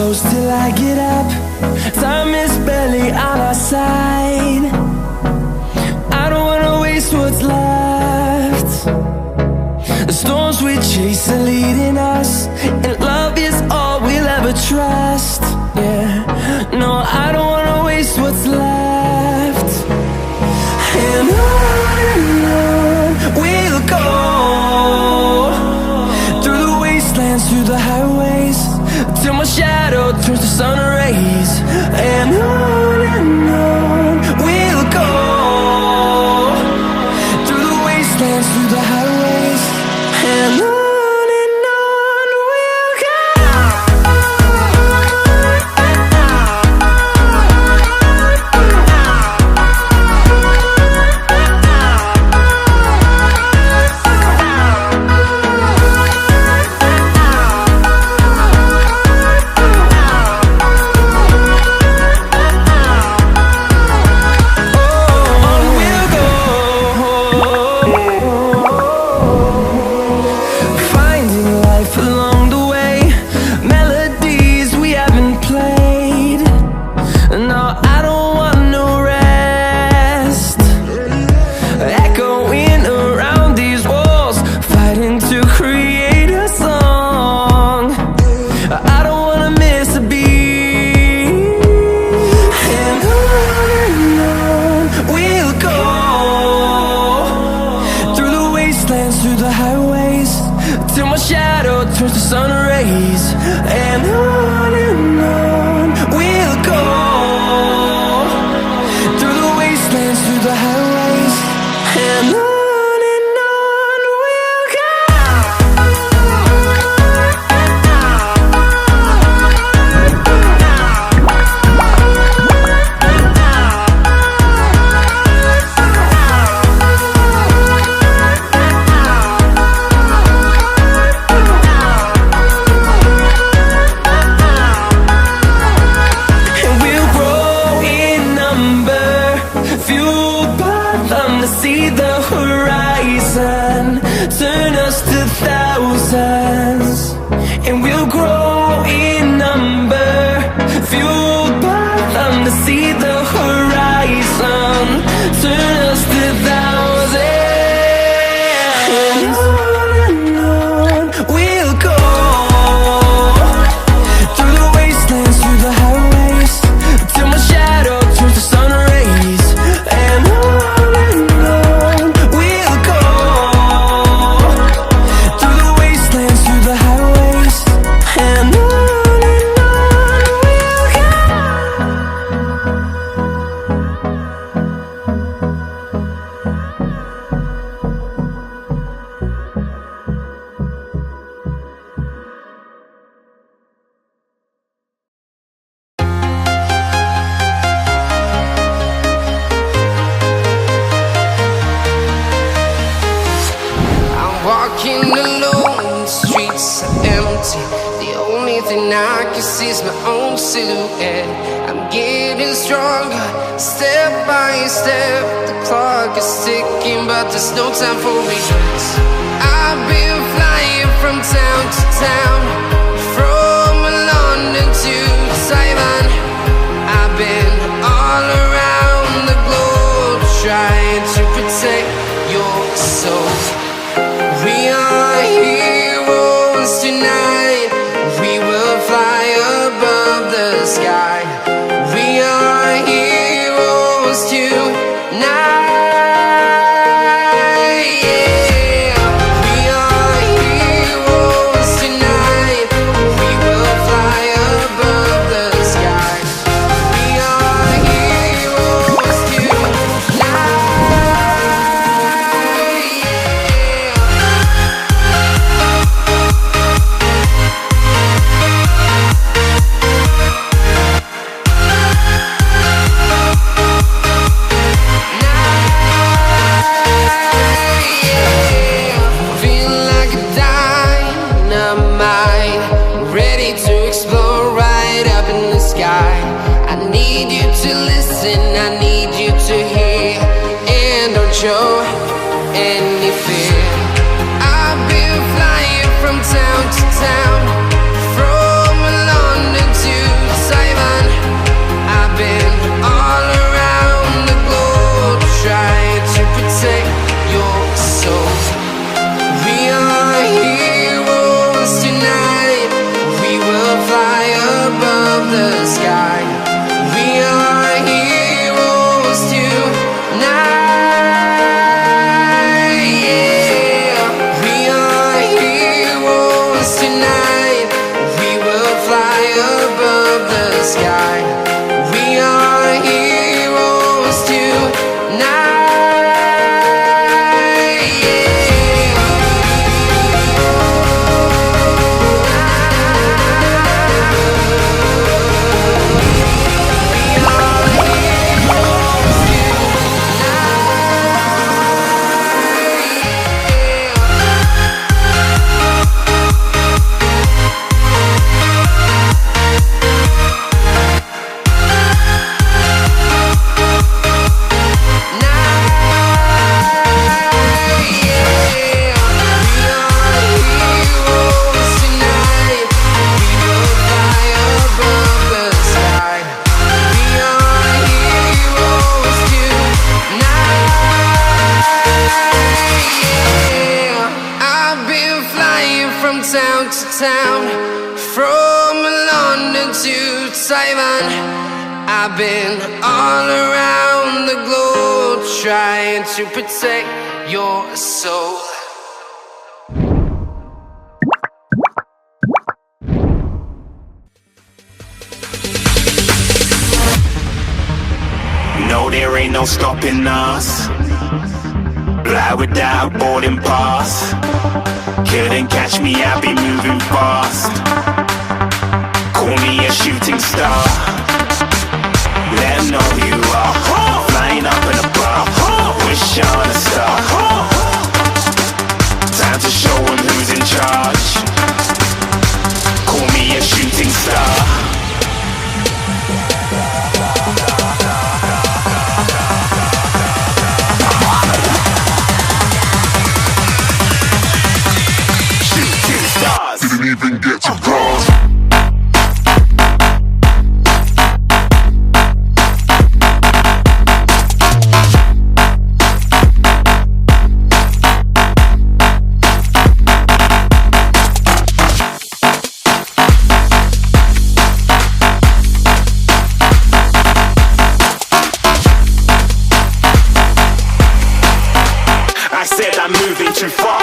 close till I get up. Time is barely on our side. I don't wanna waste what's left. The storms we chase are leading us, and love is all we'll ever trust. Yeah, no, I don't wanna waste what's left. And on we'll go, through the wastelands, through the highways, till my shadow turns to sun rays. And on we'll go, through the wastelands, through the highways, and on we'll go. Through the highways, till my shadow turns to sun rays. And on we'll go, through the wastelands, through the highways, and on we'll go. See the horizon, turn us to thousands, and we'll grow in number, fueled by them. To see the horizon, turn us to thousands, and on we'll go, through the wastelands, through the highways, till my shadow turns to sun rays. And walking alone, the streets are empty. The only thing I can see is my own silhouette. I'm getting stronger, step by step. The clock is ticking, but there's no time for regrets. I've been flying from town to town, from London to Taiwan. I've been all around the globe, trying to protect your soul. We are heroes tonight. We will fly above the sky. We are heroes tonight. Yeah. We are heroes tonight. We will fly above the sky. We are heroes tonight. I need you to listen, I need you to hear, and don't show any fear. I've been flying from town to town, from London to town, from London to Taiwan. I've been all around the globe trying to protect your soul. No, there ain't no stopping us. Fly without boarding pass. Couldn't catch me, I be moving fast. Call me a shooting star. Let 'em know who you are. Flying up in a bar. Wish on a star. Time to show 'em who's in charge. Call me a shooting star. Didn't even get to cross. I said I'm moving too far.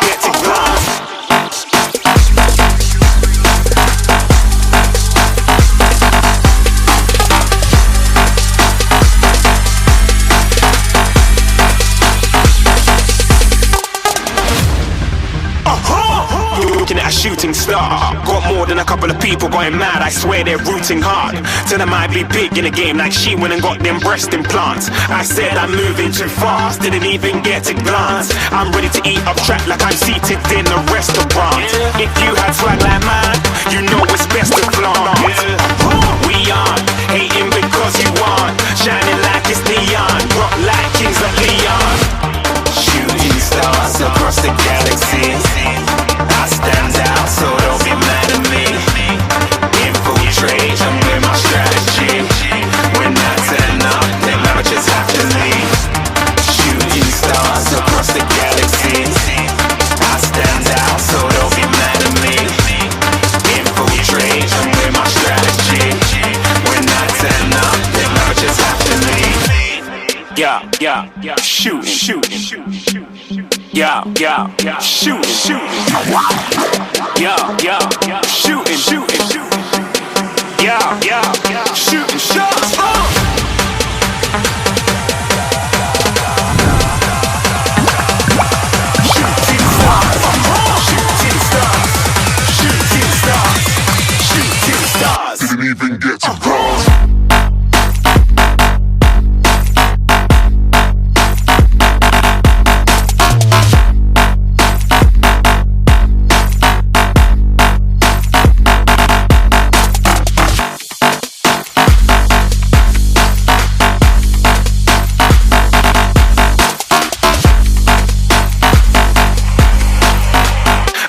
Get to glass. Looking at a shooting star. Got more than a couple of people going mad, I swear they're rooting hard. Tell them I'd be big in the game like she went and got them breast implants. I said I'm moving too fast, didn't even get a glance. I'm ready to eat up track like I'm seated in a restaurant. If you had swag like mine, you know it's best to flaunt. We aren't hating because you aren't shining like it's neon, rock like kings of Leon. Shooting stars across the galaxy. I stand out, so don't be mad at me. Infiltrate, I'm with my strategy. When I turn up, them amateurs have to leave. Shooting stars across the galaxy. I stand out, so don't be mad at me. Infiltrate, I'm with my strategy. When I turn up, them amateurs have to leave. Yeah, shooting. Yeah, shooting. Yeah, shooting. Yeah, shooting shots. Shooting stars. Didn't even get to cross.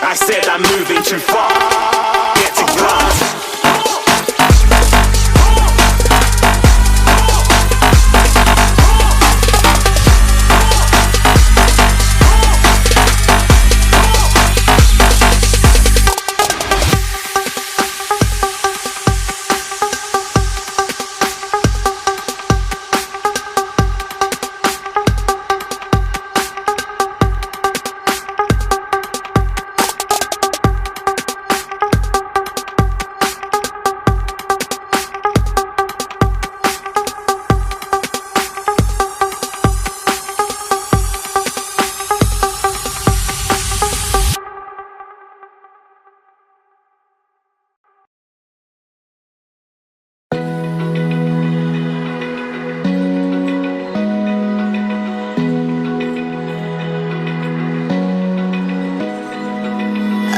I said I'm moving too far. Get to glass.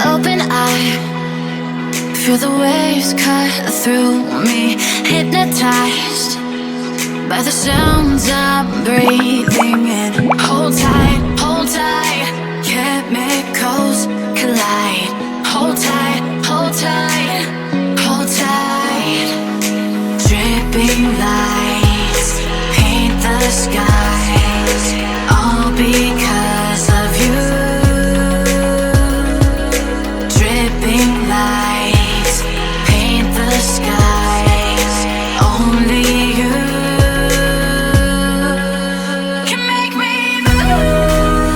Open eye, feel the waves cut through me. Hypnotized by the sounds I'm breathing in. Hold tight, chemicals collide. Hold tight, dripping lights paint the skies. I'll be